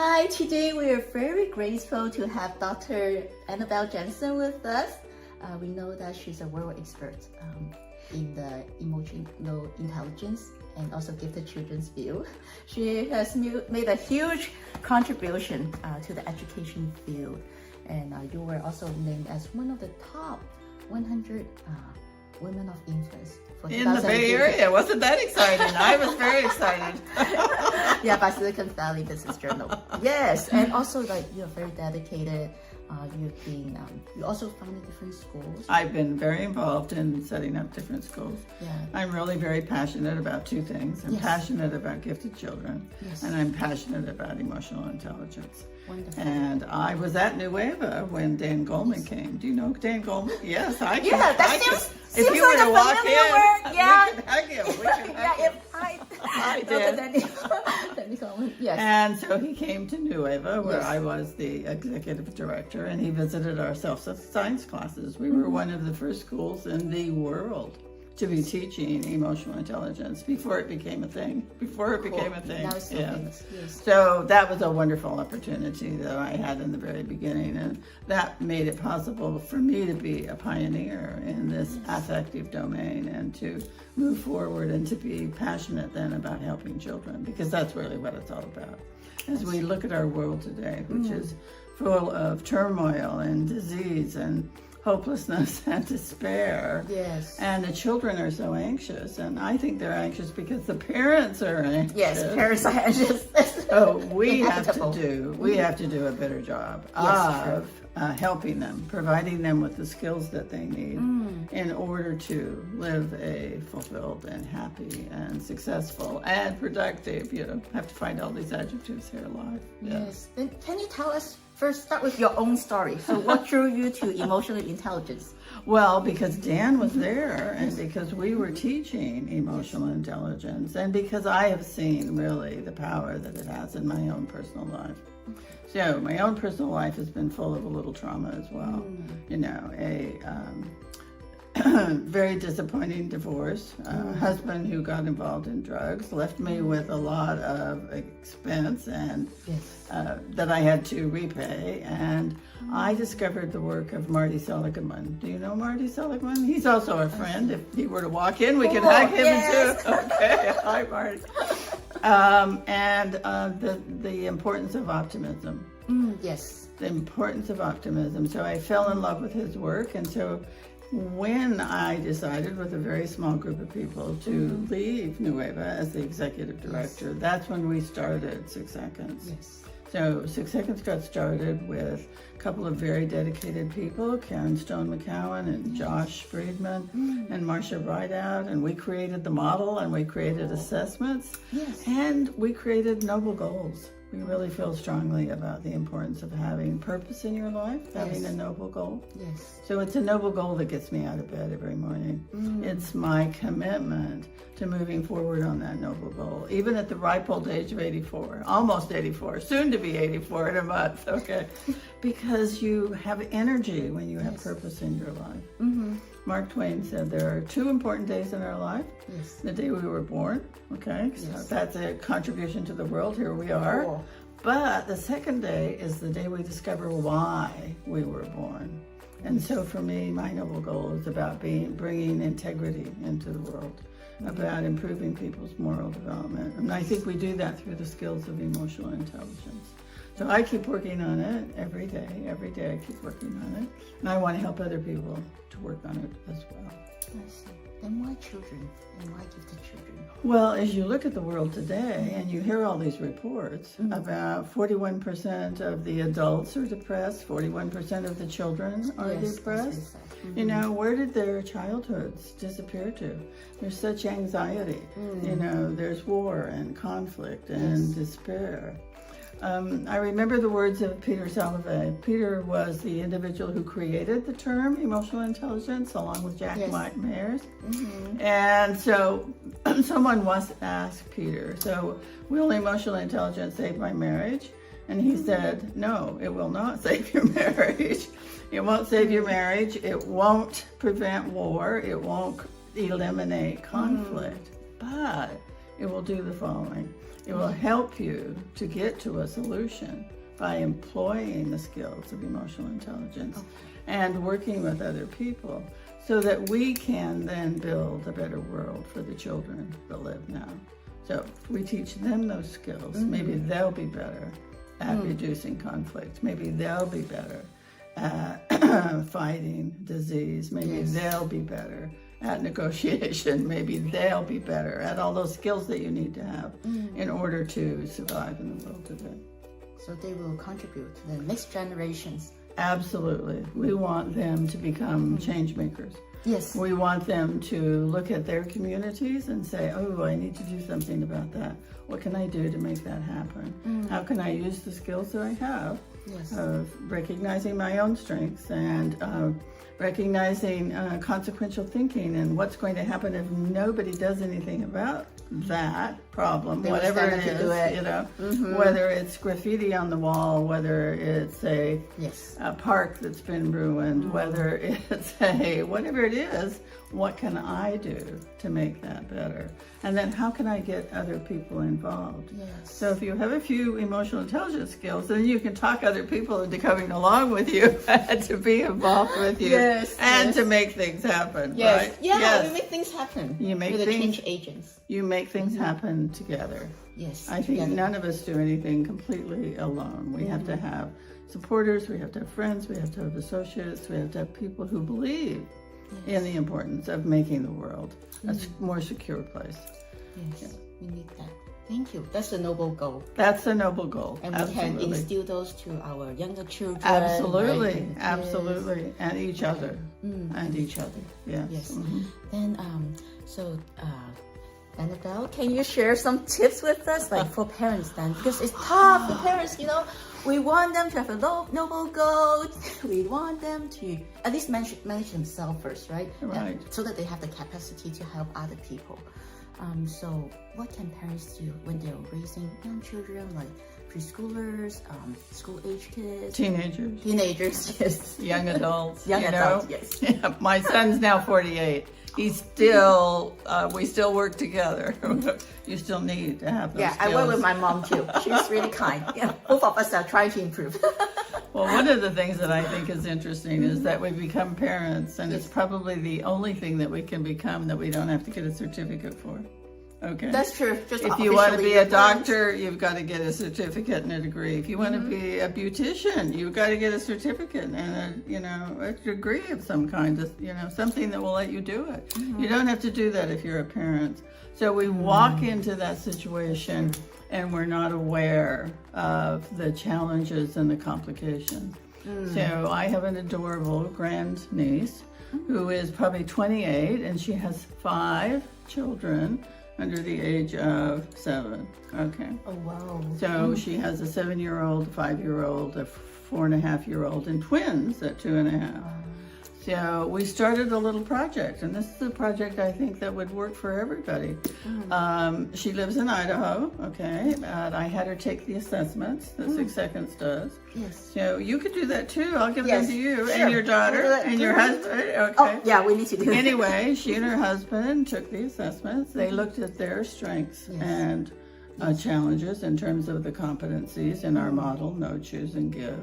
Hi, today we are very grateful to have Dr. Anabel Jensen with us. We know that she's a world expert in the emotional intelligence and also gifted children's field. She has made a huge contribution to the education field, and you were also named as one of the top 100 women of influence for in the Bay Area. Wasn't that exciting? I was very excited. Yeah, by Silicon Valley Business Journal. Yes, and also like you're very dedicated. You also founded different schools. I've been very involved in setting up different schools. Yeah. I'm really very passionate about two things. I'm Yes. passionate about gifted children, Yes. and I'm passionate about emotional intelligence. Wonderful. And I was at Nueva when Dan Goleman came. Do you know Dan Goleman? Yes, I can. Yeah, that I can. seems If you were like to a walk familiar in, word. Yeah. we could hug him. We could hug Yeah, him. I did. Yes. And so he came to Nueva, where Yes. I was the executive director, and he visited our self-science classes. We were one of the first schools in the world to be teaching emotional intelligence before it became a thing. Now it's so Yeah. famous. Yes. So that was a wonderful opportunity that I had in the very beginning, and that made it possible for me to be a pioneer in this affective domain and to move forward and to be passionate then about helping children, because that's really what it's all about. As we look at our world today, which is full of turmoil and disease and hopelessness and despair. Yes. And the children are so anxious, and I think they're anxious because the parents are anxious. Yes, parents are anxious. So we have Inevitable. to do a better job Yes, of helping them, providing them with the skills that they need in order to live a fulfilled and happy and successful and productive. You know, have to find all these adjectives here life. Yes. Then can you tell us, first start with your own story. So what drew you to emotional intelligence? Well, because Dan was there, and because we were teaching emotional intelligence, and because I have seen really the power that it has in my own personal life. So my own personal life has been full of a little trauma as well. You know, a very disappointing divorce, a husband who got involved in drugs, left me with a lot of expense and that I had to repay. And I discovered the work of Marty Seligman. Do you know Marty Seligman? He's also a friend. If he were to walk in, we could hug him too. Okay, hi Marty. And the importance of optimism. Yes. The importance of optimism. So I fell in love with his work, and so when I decided with a very small group of people to leave Nueva as the executive director, that's when we started 6 Seconds. Yes. So 6 Seconds got started with a couple of very dedicated people, Karen Stone McCowan and Josh Friedman and Marcia Rideout, and we created the model and we created assessments and we created noble goals. We really feel strongly about the importance of having purpose in your life, having a noble goal. Yes. So it's a noble goal that gets me out of bed every morning. It's my commitment to moving forward on that noble goal, even at the ripe old age of 84, almost 84, soon to be 84 in a month, okay? Because you have energy when you have purpose in your life. Mark Twain said there are 2 important days in our life. Yes. The day we were born, okay? So that's a contribution to the world. Here we are. Cool. But the second day is the day we discover why we were born. And so for me, my noble goal is about bringing integrity into the world, about improving people's moral development. And I think we do that through the skills of emotional intelligence. So I keep working on it every day. Every day I keep working on it. And I want to help other people to work on it as well. I see. Then why children? And why gifted children? Well, as you look at the world today and you hear all these reports about 41% of the adults are depressed, 41% of the children are depressed. You know, where did their childhoods disappear to? There's such anxiety. You know, there's war and conflict and despair. I remember the words of Peter Salovey. Peter was the individual who created the term emotional intelligence along with Jack Myers. And so someone once asked Peter, so will emotional intelligence save my marriage? And he said, no, it will not save your marriage. It won't save your marriage. It won't prevent war. It won't eliminate conflict. But it will do the following. It will help you to get to a solution by employing the skills of emotional intelligence and working with other people so that we can then build a better world for the children that live now. So if we teach them those skills, maybe they'll be better at reducing conflict. Maybe they'll be better at fighting disease. Maybe they'll be better at negotiation. Maybe they'll be better at all those skills that you need to have in order to survive in the world today. So they will contribute to the next generations. Absolutely. We want them to become change makers. Yes. We want them to look at their communities and say, oh, I need to do something about that. What can I do to make that happen? How can I use the skills that I have of recognizing my own strengths and recognizing consequential thinking and what's going to happen if nobody does anything about that problem, whatever it is, you know, whether it's graffiti on the wall, whether it's a park that's been ruined, whether it's whatever it is, what can I do to make that better? And then how can I get other people involved? So if you have a few emotional intelligence skills, then you can talk other people into coming along with you and to be involved with you and to make things happen. Right? We make things happen. You make We're the things, change agents. You make things happen together. I think none of us do anything completely alone. We have to have supporters, we have to have friends, we have to have associates, we have to have people who believe in the importance of making the world a more secure place. We need that. Thank you. That's a noble goal. That's a noble goal. And we can instill those to our younger children. Absolutely. And each other. And each other. Yes. Then, Anabel, can you share some tips with us, like for parents then? Because it's tough for parents, you know. We want them to have a noble goal. We want them to at least manage themselves first, right? So that they have the capacity to help other people. So what can parents do when they're raising young children, like preschoolers, school-age kids? Teenagers, yes. Young adults. Young adults, yes. My son's now 48. He's still, we still work together. You still need to have those skills. I work with my mom too. She's really kind. Both of us are trying to improve. Well, one of the things that I think is interesting is that we become parents, and it's probably the only thing that we can become that we don't have to get a certificate for. Okay. That's true. Just if you want to be a doctor, you've got to get a certificate and a degree. If you want to be a beautician, you've got to get a certificate and a degree of some kind, something that will let you do it. You don't have to do that if you're a parent. So we walk into that situation and we're not aware of the challenges and the complications. So I have an adorable grandniece who is probably 28, and she has 5 children under the age of 7. Okay. Oh, wow. So she has a 7-year-old, a 5-year-old, a 4.5-year-old, and twins at 2.5. So we started a little project, and this is a project I think that would work for everybody. She lives in Idaho, okay, and I had her take the assessments that 6 Seconds does. So you could do that too. I'll give them to you and your daughter and your husband. Okay. Oh, yeah, we need to do it. Anyway, she and her husband took the assessments. They looked at their strengths and challenges in terms of the competencies in our model, know, choose, and give.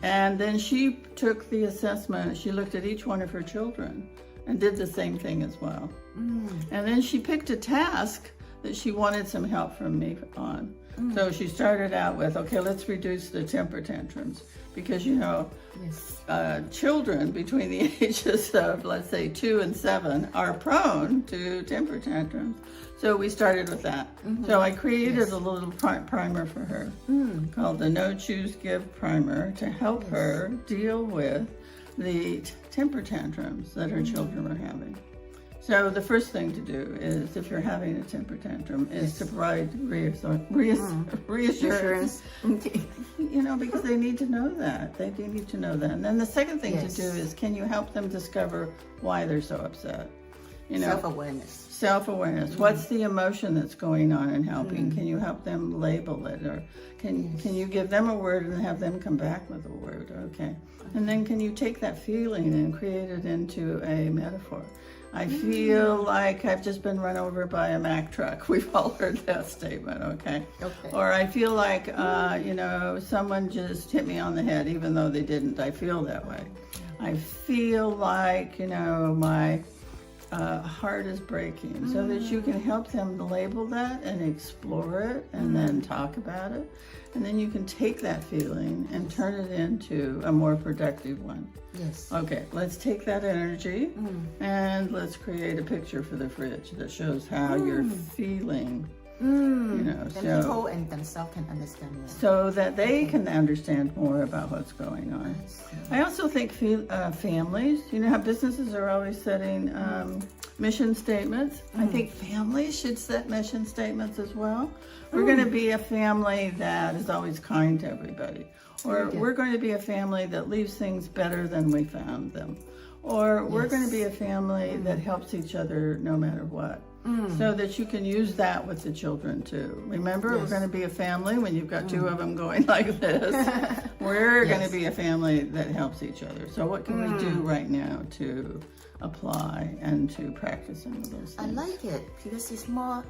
And then she took the assessment, she looked at each one of her children and did the same thing as well. And then she picked a task that she wanted some help from me on. So she started out with, okay, let's reduce the temper tantrums. Because, children between the ages of, let's say, 2 and 7 are prone to temper tantrums. So we started with that. So I created a little primer for her called the Know, Choose, Give Primer to help her deal with the temper tantrums that her children were having. So the first thing to do is, if you're having a temper tantrum, is to provide reassurance. Because they need to know that. They do need to know that. And then the second thing to do is, can you help them discover why they're so upset? Self-awareness. What's the emotion that's going on and helping? Can you help them label it? Or can you give them a word and have them come back with a word? Okay. And then can you take that feeling and create it into a metaphor? I feel like I've just been run over by a Mack truck. We've all heard that statement, okay? Okay. Or I feel like, you know, someone just hit me on the head, even though they didn't. I feel that way. I feel like, you know, my heart is breaking, so that you can help them label that and explore it and then talk about it. And then you can take that feeling and turn it into a more productive one. Yes. Okay, let's take that energy and let's create a picture for the fridge that shows how you're feeling. You know, then people and themselves can understand more. So that they can understand more about what's going on. I also think families, you know how businesses are always setting mission statements? I think families should set mission statements as well. We're going to be a family that is always kind to everybody. Or we're going to be a family that leaves things better than we found them. Or we're going to be a family that helps each other no matter what. So that you can use that with the children too. Remember, we're going to be a family when you've got two of them going like this. We're going to be a family that helps each other. So what can we do right now to apply and to practice some of those things? I like it because it's not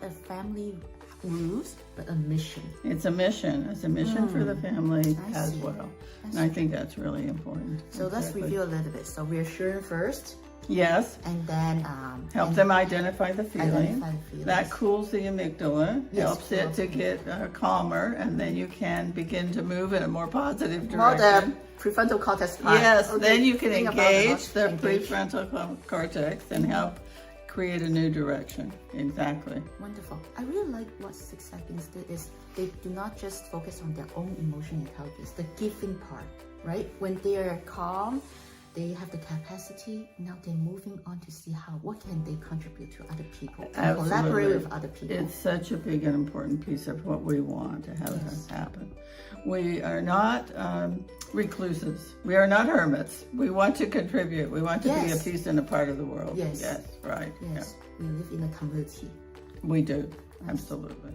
a family rules, but a mission. It's a mission. It's a mission for the family as well. And I think that's really important. So let's review a little bit. So reassuring first. Yes. And then help them identify the feeling. Feelings. That cools the amygdala, helps it to get calmer, and then you can begin to move in a more positive direction. More the prefrontal cortex part. Yes, then you can engage the prefrontal cortex and help create a new direction. Exactly. Wonderful. I really like what 6 seconds did is they do not just focus on their own emotional intelligence, the giving part, right? When they are calm, they have the capacity. Now they're moving on to see what can they contribute to other people, and collaborate with other people. It's such a big and important piece of what we want to have happen. We are not recluses. We are not hermits. We want to contribute. We want to be a piece and a part of the world. Yes. Yes, right. Yes. We live in a community. We do. Absolutely.